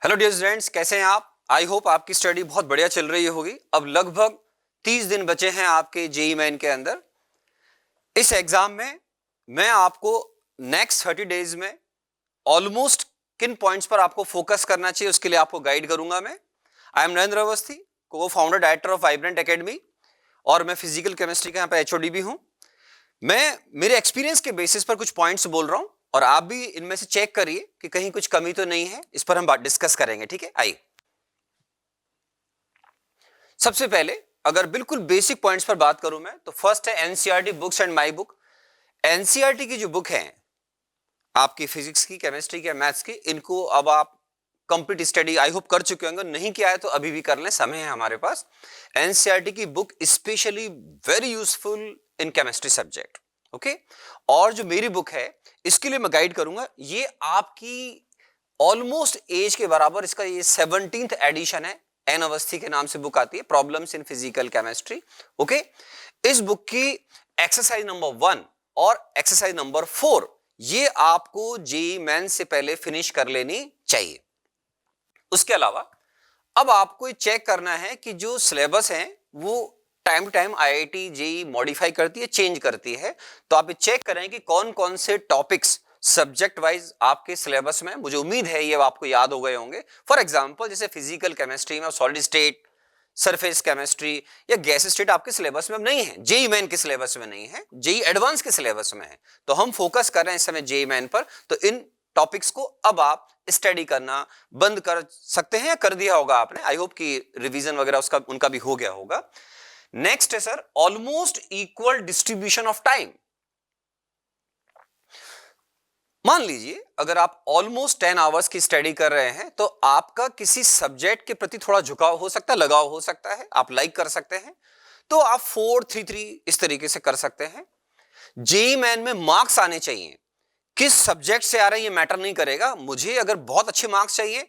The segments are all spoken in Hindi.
हेलो डियर स्टूडेंट्स, कैसे हैं आप? आई होप आपकी स्टडी बहुत बढ़िया चल रही होगी। अब लगभग 30 दिन बचे हैं आपके जेई मेन के अंदर। इस एग्जाम में मैं आपको नेक्स्ट 30 डेज में ऑलमोस्ट किन पॉइंट्स पर आपको फोकस करना चाहिए उसके लिए आपको गाइड करूंगा मैं। आई एम नरेंद्र अवस्थी, को founder director of vibrant academy, और मैं फिजिकल केमिस्ट्री का यहाँ पे एचओडी भी हूँ। मैं मेरे एक्सपीरियंस के बेसिस पर कुछ पॉइंट्स बोल रहा हूं और आप भी इनमें से चेक करिए कि कहीं कुछ कमी तो नहीं है। इस पर हम बात डिस्कस करेंगे, ठीक है। आइए, सबसे पहले अगर बिल्कुल बेसिक पॉइंट्स पर बात करूं मैं, तो फर्स्ट है NCERT books and my book. NCERT की जो बुक है आपकी फिजिक्स की, केमिस्ट्री की, मैथ्स की, इनको अब आप कंप्लीट स्टडी आई होप कर चुके होंगे। नहीं किया है तो अभी भी कर लें, समय है हमारे पास। एनसीईआरटी की book specially very useful in chemistry subject, okay. और जो मेरी बुक है इसके लिए मैं गाइड करूंगा, ये आपकी ऑलमोस्ट एज के बराबर, इसका ये 17th एडिशन है। एन अवस्थी के नाम से बुक आती है, problems in physical chemistry, okay. इस बुक की एक्सरसाइज नंबर 1 और एक्सरसाइज नंबर 4 ये आपको जेईई मेन से पहले फिनिश कर लेनी चाहिए। उसके अलावा अब आपको चेक करना है कि जो सिलेबस है वो time to time IIT JEE modify करती है, चेंज करती है। तो आप चेक करें कि कौन कौन से टॉपिक्स सब्जेक्ट वाइज आपके सिलेबस में, मुझे उम्मीद है ये आपको याद हो गए होंगे। फॉर एग्जांपल जैसे फिजिकल केमिस्ट्री में सॉलिड स्टेट, सरफेस केमिस्ट्री या गैस स्टेट आपके सिलेबस में नहीं है, जेईई मेन के सिलेबस में नहीं है, जेईई एडवांस के सिलेबस में है। तो हम फोकस कर रहे हैं इस समय जेईई मेन पर। तो इन टॉपिक्स को अब आप स्टडी करना बंद कर सकते हैं या कर दिया होगा आपने। आई होप कि रिवीजन वगैरह उसका उनका भी हो गया होगा। नेक्स्ट है sir almost equal distribution of time. मान लीजिए अगर आप ऑलमोस्ट 10 आवर्स की स्टडी कर रहे हैं तो आपका किसी सब्जेक्ट के प्रति थोड़ा झुकाव हो सकता है, लगाव हो सकता है, आप लाइक कर सकते हैं, तो आप 4-3-3 इस तरीके से कर सकते हैं। जेईई मेन में मार्क्स आने चाहिए, किस सब्जेक्ट से आ रहे हैं ये मैटर नहीं करेगा। मुझे अगर बहुत अच्छे मार्क्स चाहिए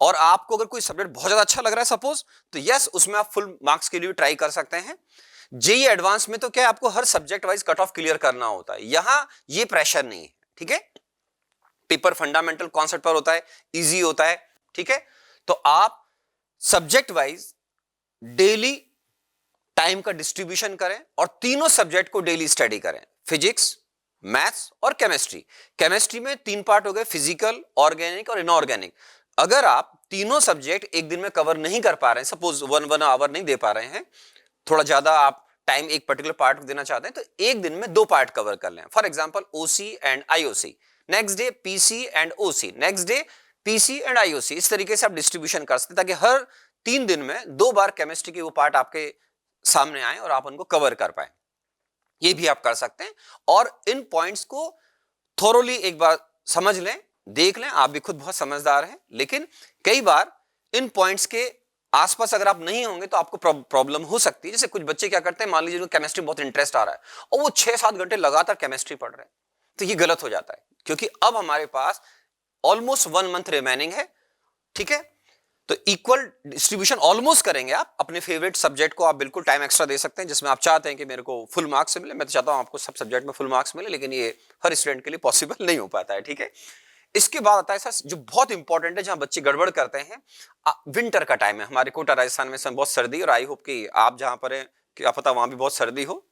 और आपको अगर कोई सब्जेक्ट बहुत ज्यादा अच्छा लग रहा है सपोज, तो यस उसमें आप फुल मार्क्स के लिए ट्राई कर सकते हैं। जेईई एडवांस में तो क्या है, आपको हर subject wise cut off clear करना होता है, यहां ये प्रेशर नहीं है, ठीक है। पेपर फंडामेंटल कॉन्सेप्ट पर होता है, इजी होता है, ठीक है। तो आप सब्जेक्ट वाइज डेली टाइम का डिस्ट्रीब्यूशन करें और तीनों सब्जेक्ट को डेली स्टडी करें, फिजिक्स, मैथ्स और केमिस्ट्री। केमिस्ट्री में 3 पार्ट हो गए, फिजिकल, ऑर्गेनिक और इनऑर्गेनिक। अगर आप तीनों सब्जेक्ट एक दिन में कवर नहीं कर पा रहे हैं, सपोज 1 आवर नहीं दे पा रहे हैं, थोड़ा ज्यादा आप टाइम एक पर्टिकुलर पार्ट देना चाहते हैं, तो एक दिन में 2 पार्ट कवर कर लें। For example OC and IOC, next day PC and OC, next day PC and IOC. इस तरीके से आप डिस्ट्रीब्यूशन कर सकते हैं ताकि हर 3 दिन में 2 बार केमिस्ट्री के वो पार्ट आपके सामने आए और आप उनको कवर कर पाए। ये भी आप कर सकते हैं और इन पॉइंट्स को थोरोली एक बार समझ लें, देख लें। आप भी खुद बहुत समझदार हैं, लेकिन कई बार इन पॉइंट्स के आसपास अगर आप नहीं होंगे तो आपको प्रॉब्लम हो सकती है। जैसे कुछ बच्चे क्या करते हैं, मान लीजिए उनको केमिस्ट्री बहुत इंटरेस्ट आ रहा है और वो 6-7 घंटे लगातार केमिस्ट्री पढ़ रहे हैं, तो ये गलत हो जाता है, क्योंकि अब हमारे पास ऑलमोस्ट 1 मंथ रिमेनिंग है, ठीक है। तो इक्वल डिस्ट्रीब्यूशन ऑलमोस्ट करेंगे आप। अपने फेवरेट सब्जेक्ट को आप बिल्कुल टाइम एक्स्ट्रा दे सकते हैं, जिसमें आप चाहते हैं कि मेरे को फुल मार्क्स मिले। मैं तो चाहता हूं आपको सब सब्जेक्ट में फुल मार्क्स मिले, लेकिन ये हर स्टूडेंट के लिए पॉसिबल नहीं हो पाता है, ठीक है। इसके बाद आता है सर जो बहुत इंपॉर्टेंट है, जहां बच्चे गड़बड़ करते हैं, विंटर का टाइम है। हमारे कोटा राजस्थान में बहुत सर्दी, और आई होप कि आप जहां पर है क्या पता वहां भी बहुत सर्दी हो।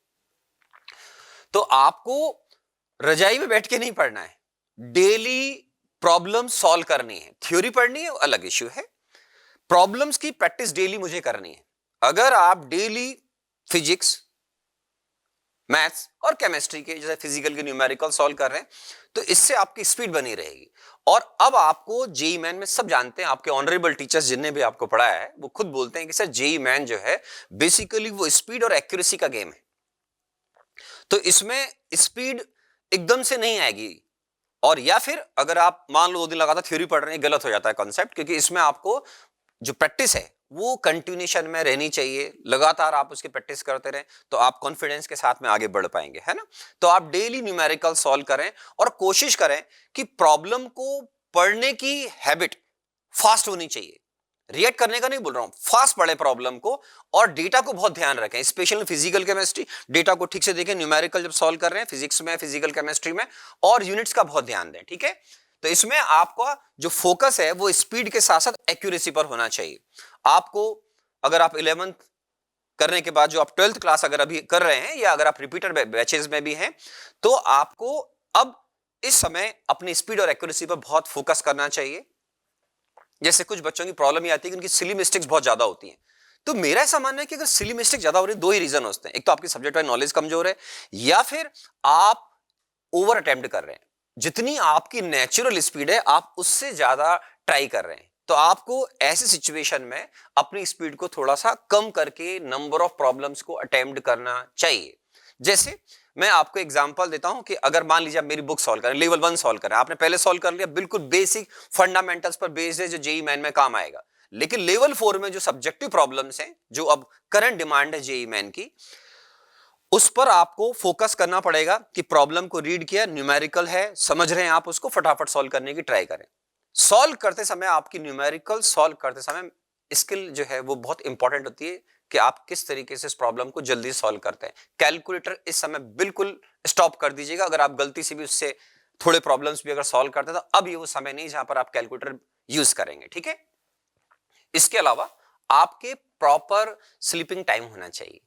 तो आपको रजाई में बैठ के नहीं पढ़ना है, डेली प्रॉब्लम सॉल्व करनी है। थ्योरी पढ़नी है अलग इश्यू है, प्रॉब्लम्स की प्रैक्टिस डेली मुझे करनी है। अगर आप डेली फिजिक्स, मैथ्स और केमिस्ट्री के, जैसे फिजिकल के न्यूमेरिकल सॉल्व कर रहे हैं, तो इससे आपकी स्पीड बनी रहेगी। और अब आपको जेईई मेन में सब जानते हैं, आपके ऑनरेबल टीचर्स जिनने भी आपको पढ़ाया है वो खुद बोलते हैं कि सर जेईई मेन जो है बेसिकली वो स्पीड और एक्यूरेसी का गेम है। तो इसमें स्पीड एकदम से नहीं आएगी, और या फिर अगर आप मान लो 2 दिन लगातार थ्योरी पढ़ रहे हैं, गलत हो जाता है कॉन्सेप्ट, क्योंकि इसमें आपको जो प्रैक्टिस है वो कंटिन्यूएशन में रहनी चाहिए। लगातार आप उसकी प्रैक्टिस करते रहें तो आप कॉन्फिडेंस के साथ में आगे बढ़ पाएंगे, है ना। तो आप डेली न्यूमेरिकल सॉल्व करें और कोशिश करें कि प्रॉब्लम को पढ़ने की हैबिट फास्ट होनी चाहिए। रिएक्ट करने का नहीं बोल रहा हूं, फास्ट पढ़े प्रॉब्लम को, और डेटा को बहुत ध्यान रखें, स्पेशली फिजिकल केमिस्ट्री। डेटा को ठीक से देखें, न्यूमेरिकल जब सॉल्व कर रहे हैं फिजिक्स में, फिजिकल केमिस्ट्री में, और यूनिट्स का बहुत ध्यान दें, ठीक है। तो इसमें आपका जो फोकस है वो स्पीड के साथ साथ एक्यूरेसी पर होना चाहिए। आपको अगर आप 11th करने के बाद जो आप 12th क्लास अगर अभी कर रहे हैं या अगर आप रिपीटर बैचेस में भी हैं, तो आपको अब इस समय अपनी स्पीड और एक्यूरेसी पर बहुत फोकस करना चाहिए। जैसे कुछ बच्चों की प्रॉब्लम ये आती है कि उनकी सिली मिस्टेक्स बहुत ज्यादा होती हैं। तो मेरा ऐसा मानना है कि अगर सिली मिस्टेक ज्यादा हो रही है, दो ही रीजन होते हैं, एक तो आपकी सब्जेक्ट वाइज नॉलेज कमजोर है या फिर आप ओवर अटेम्प्ट कर रहे हैं। जितनी आपकी नेचुरल स्पीड है आप उससे ज्यादा ट्राई कर रहे हैं। तो आपको ऐसी सिचुएशन में अपनी स्पीड को थोड़ा सा कम करके नंबर ऑफ प्रॉब्लम्स को अटेम्प्ट करना चाहिए। जैसे मैं आपको एग्जांपल देता हूं कि अगर मान लीजिए आप मेरी बुक सॉल्व करें, लेवल 1 सॉल्व करें, आपने पहले सॉल्व कर लिया, बिल्कुल बेसिक फंडामेंटल्स पर बेस्ड है जो जेईई मेन में काम आएगा। लेकिन लेवल 4 में जो सब्जेक्टिव प्रॉब्लम्स हैं, जो अब करंट डिमांड है जेईई मेन की, उस पर आपको फोकस करना पड़ेगा कि प्रॉब्लम को रीड किया, न्यूमेरिकल है, समझ रहे हैं आप, उसको फटाफट सॉल्व करने की ट्राई करें। सॉल्व करते समय आपकी न्यूमेरिकल सॉल्व करते समय स्किल जो है वो बहुत इंपॉर्टेंट होती है कि आप किस तरीके से इस प्रॉब्लम को जल्दी सॉल्व करते हैं। कैलकुलेटर इस समय बिल्कुल स्टॉप कर दीजिएगा। अगर आप गलती से भी उससे थोड़े प्रॉब्लम्स भी अगर सॉल्व करते हैं तो अब ये वो समय नहीं जहां पर आप कैलकुलेटर यूज करेंगे, ठीक है। इसके अलावा आपके प्रॉपर स्लीपिंग टाइम होना चाहिए।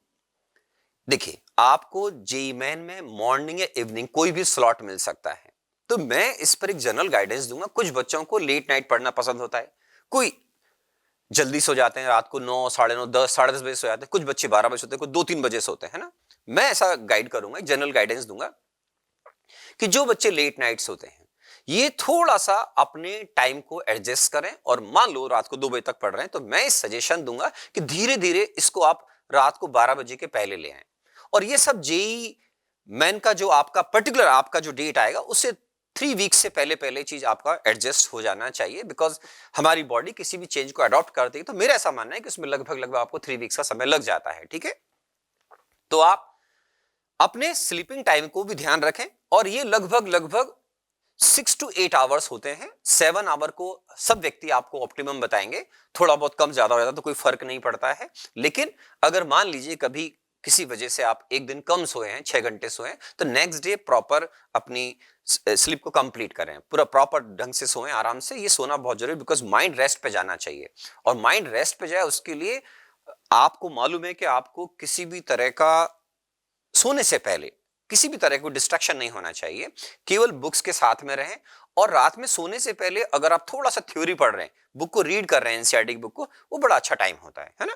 देखिए, आपको जेईई मेन में मॉर्निंग या इवनिंग कोई भी स्लॉट मिल सकता है, तो मैं इस पर एक जनरल गाइडेंस दूंगा। कुछ बच्चों को लेट नाइट पढ़ना पसंद होता है, कोई जल्दी सो जाते हैं, रात को 9, 9:30, 10, 10:30 बजे सो जाते हैं, कुछ बच्चे 12 बजे सोते हैं, कुछ 2-3 बजे सोते हैं, है ना। मैं ऐसा गाइड करूंगा, जनरल गाइडेंस दूंगा कि जो बच्चे लेट नाइट सोते हैं ये थोड़ा सा अपने टाइम को एडजस्ट करें, और मान लो रात को 2 बजे तक पढ़ रहे हैं तो मैं इस सजेशन दूंगा कि धीरे धीरे इसको आप रात को 12 बजे के पहले ले आए। और ये सब जेईई मेन का जो आपका पर्टिकुलर आपका जो डेट आएगा उससे 3 वीक से पहले पहले चीज आपका एडजस्ट हो जाना चाहिए, बिकॉज हमारी बॉडी किसी भी चेंज को अडॉप्ट करती है। तो मेरा ऐसा मानना है कि उसमें लगभग लगभग आपको 3 वीक्स का समय लग जाता है, ठीक है। तो आप अपने स्लीपिंग टाइम को भी ध्यान रखें, और ये लगभग लगभग 6 to 8 आवर्स होते हैं। 7 आवर को सब व्यक्ति आपको ऑप्टिमम बताएंगे, थोड़ा बहुत कम ज्यादा हो जाता तो कोई फर्क नहीं पड़ता है। लेकिन अगर मान लीजिए कभी किसी वजह से आप एक दिन कम सोए हैं, 6 घंटे सोए हैं, तो नेक्स्ट डे प्रॉपर अपनी स्लीप को कंप्लीट करें, पूरा प्रॉपर ढंग से सोएं, आराम से। ये सोना बहुत जरूरी, बिकॉज माइंड रेस्ट पे जाना चाहिए, और माइंड रेस्ट पे जाए उसके लिए आपको मालूम है कि आपको किसी भी तरह का सोने से पहले किसी भी तरह को डिस्ट्रैक्शन नहीं होना चाहिए, केवल बुक्स के साथ में रहें। और रात में सोने से पहले अगर आप थोड़ा सा थ्योरी पढ़ रहे हैं, बुक को रीड कर रहे हैं, एनसीईआरटी की बुक को, वो बड़ा अच्छा टाइम होता है ना।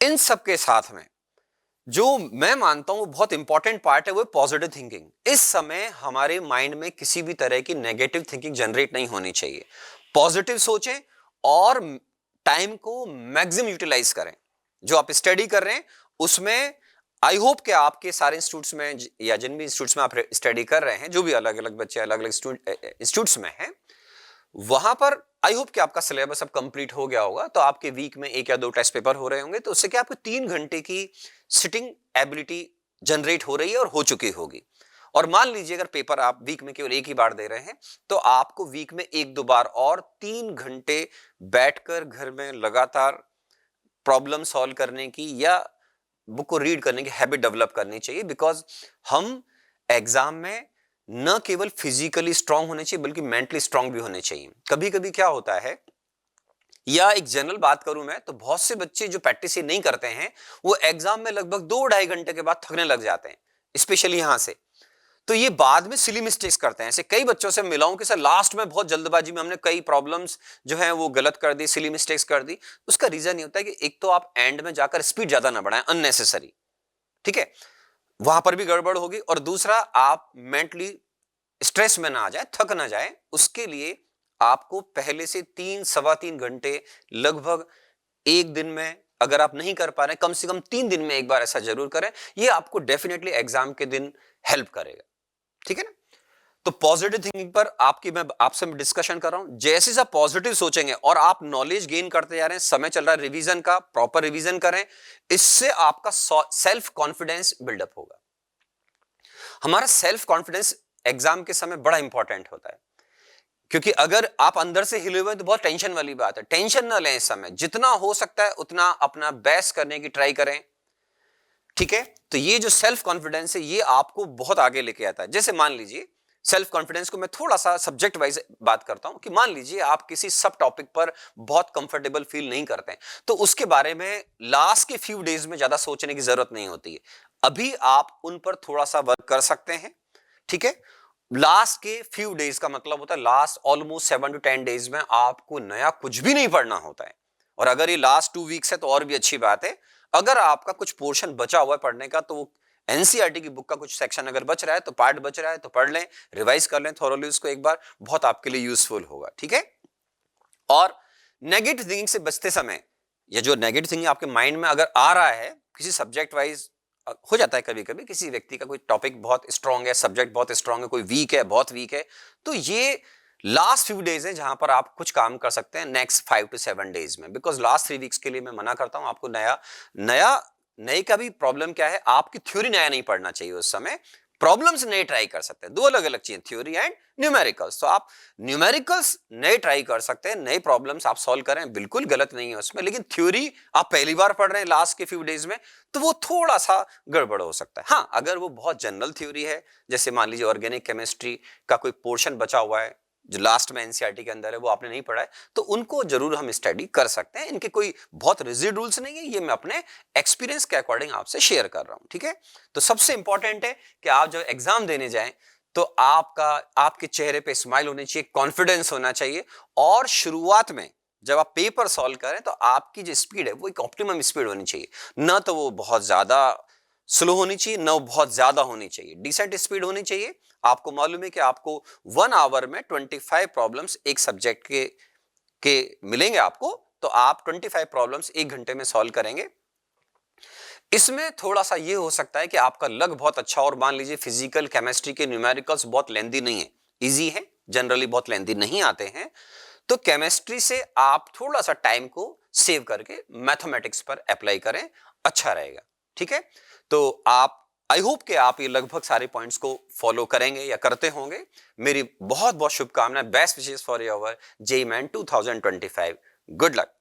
इन सब के साथ में जो मैं मानता हूं वो बहुत इंपॉर्टेंट पार्ट है वो पॉजिटिव थिंकिंग। इस समय हमारे माइंड में किसी भी तरह की नेगेटिव थिंकिंग जनरेट नहीं होनी चाहिए। पॉजिटिव सोचें और टाइम को मैक्सिमम यूटिलाइज करें। जो आप स्टडी कर रहे हैं उसमें आई होप कि आपके सारे इंस्टीट्यूट्स में या जिन भी इंस्टीट्यूट्स में आप स्टडी कर रहे हैं, जो भी अलग अलग बच्चे अलग अलग इंस्टीट्यूट्स में हैं, वहां पर आई होप कि आपका सिलेबस अब कंप्लीट हो गया होगा। तो आपके वीक में 1 या 2 टेस्ट पेपर हो रहे होंगे, तो उससे क्या आपको 3 घंटे की सिटिंग एबिलिटी जनरेट हो रही है और हो चुकी होगी। और मान लीजिए अगर पेपर आप वीक में केवल एक ही बार दे रहे हैं, तो आपको वीक में 1-2 बार और 3 घंटे बैठकर घर में लगातार प्रॉब्लम सॉल्व करने की या बुक को रीड करने की हैबिट डेवलप करनी चाहिए। बिकॉज हम एग्जाम में न केवल फिजिकली स्ट्रांग होने चाहिए बल्कि मेंटली स्ट्रांग भी होने चाहिए। कभी कभी क्या होता है, या एक जनरल बात करूं मैं, तो बहुत से बच्चे जो प्रैक्टिस नहीं करते हैं वो एग्जाम में लगभग 2-2.5 घंटे के बाद थकने लग जाते हैं, स्पेशली यहां से। तो ये बाद में सिली मिस्टेक्स करते हैं। ऐसे कई बच्चों से मिला हूं कि सर लास्ट में बहुत जल्दबाजी में हमने कई प्रॉब्लम्स जो है वो गलत कर दी, सिली मिस्टेक्स कर दी। उसका रीजन ये होता है कि एक तो आप एंड में जाकर स्पीड ज्यादा ना बढ़ाएं अननेसेसरी, ठीक है, वहां पर भी गड़बड़ होगी। और दूसरा, आप मेंटली स्ट्रेस में ना आ जाए, थक ना जाए, उसके लिए आपको पहले से 3-3.25 घंटे लगभग एक दिन में अगर आप नहीं कर पा रहे, कम से कम 3 दिन में एक बार ऐसा जरूर करें। ये आपको डेफिनेटली एग्जाम के दिन हेल्प करेगा, ठीक है ना। तो पॉजिटिव थिंकिंग पर मैं आपसे डिस्कशन कर रहा हूं। जैसे आप पॉजिटिव सोचेंगे और आप नॉलेज गेन करते जा रहे हैं, समय चल रहा है रिवीजन का, प्रॉपर रिवीजन करें, इससे आपका सेल्फ कॉन्फिडेंस बिल्डअप होगा। हमारा सेल्फ कॉन्फिडेंस एग्जाम के समय बड़ा इंपॉर्टेंट होता है, क्योंकि अगर आप अंदर से हिले हुए तो बहुत टेंशन वाली बात है। टेंशन ना लें इस समय, जितना हो सकता है उतना अपना बेस्ट करने की ट्राई करें, ठीक है। तो ये जो सेल्फ कॉन्फिडेंस है ये आपको बहुत आगे लेके आता है। जैसे मान लीजिए सेल्फ कॉन्फिडेंस को मैं थोड़ा सा सब्जेक्ट वाइज बात करता हूं कि मान लीजिए आप किसी सब टॉपिक पर बहुत कंफर्टेबल फील नहीं करते हैं, तो उसके बारे में लास्ट के फ्यू डेज में ज्यादा सोचने की जरूरत नहीं होती है। अभी आप उन पर थोड़ा सा वर्क कर सकते हैं, ठीक है। लास्ट के फ्यू डेज का मतलब होता है लास्ट ऑलमोस्ट 7 to 10 डेज में आपको नया कुछ भी नहीं पढ़ना होता है। और अगर ये लास्ट 2 वीक्स है तो और भी अच्छी बात है। अगर आपका कुछ पोर्शन बचा हुआ है पढ़ने का, तो एनसीईआरटी की बुक का कुछ सेक्शन अगर बच रहा है, तो पार्ट बच रहा है तो पढ़ लें, रिवाइज कर लें थोरोली उसको एक बार, बहुत आपके लिए यूजफुल होगा, ठीक है। और नेगेटिव थिंकिंग से बचते समय, या जो नेगेटिव थिंकिंग आपके माइंड में अगर आ रहा है किसी सब्जेक्ट वाइज, हो जाता है कभी कभी किसी व्यक्ति का कोई टॉपिक बहुत स्ट्रांग है, सब्जेक्ट बहुत स्ट्रांग है, कोई वीक है, बहुत वीक है, तो ये लास्ट फ्यू डेज है जहां पर आप कुछ काम कर सकते हैं नेक्स्ट 5 to 7 डेज में। बिकॉज लास्ट 3 वीक्स के लिए मैं मना करता हूं आपको नया नया नए का भी प्रॉब्लम क्या है, आपकी थ्योरी नया नहीं पढ़ना चाहिए उस समय, प्रॉब्लम्स नए ट्राई कर सकते हैं। दो अलग अलग चीजें, थ्योरी एंड न्यूमेरिकल्स। तो आप न्यूमेरिकल्स नए ट्राई कर सकते हैं, नए प्रॉब्लम्स आप सॉल्व करें, बिल्कुल गलत नहीं है उसमें। लेकिन थ्योरी आप पहली बार पढ़ रहे हैं लास्ट के फ्यू डेज में, तो वो थोड़ा सा गड़बड़ हो सकता है। हाँ, अगर वो बहुत जनरल थ्योरी है, जैसे मान लीजिए ऑर्गेनिक केमिस्ट्री का कोई पोर्शन बचा हुआ है जो लास्ट में एनसीईआरटी के अंदर है, वो आपने नहीं पढ़ा है, तो उनको जरूर हम स्टडी कर सकते हैं। इनके कोई बहुत रिजिड रूल्स नहीं है, ये मैं अपने एक्सपीरियंस के अकॉर्डिंग आपसे शेयर कर रहा हूं, ठीक है। तो सबसे इंपॉर्टेंट है कि आप जब एग्जाम देने जाएं तो आपके चेहरे पे स्माइल होनी चाहिए, कॉन्फिडेंस होना चाहिए। और शुरुआत में जब आप पेपर सॉल्व करें तो आपकी जो स्पीड है वो एक ऑप्टिमम स्पीड होनी चाहिए, ना तो वो बहुत ज्यादा स्लो होनी चाहिए, ना बहुत ज्यादा होनी चाहिए, डिसेंट स्पीड होनी चाहिए। आपको मालूम है कि आपको 1 आवर में 25 प्रॉब्लम्स एक सब्जेक्ट के मिलेंगे आपको, तो आप 25 प्रॉब्लम्स 1 घंटे में सॉल्व करेंगे। इसमें थोड़ा सा ये हो सकता है कि आपका लक बहुत अच्छा, और मान लीजिए फिजिकल केमिस्ट्री के न्यूमेरिकल्स बहुत लेंदी नहीं है, इजी है, जनरली बहुत लेंदी नहीं आते हैं, तो केमिस्ट्री से आप थोड़ा सा टाइम को सेव करके मैथमेटिक्स पर अप्लाई करें, अच्छा रहेगा, ठीक है। तो आप, आई होप कि आप ये लगभग सारे पॉइंट्स को फॉलो करेंगे या करते होंगे। मेरी बहुत बहुत शुभकामनाएं, best wishes for your JEE main 2025। Good luck.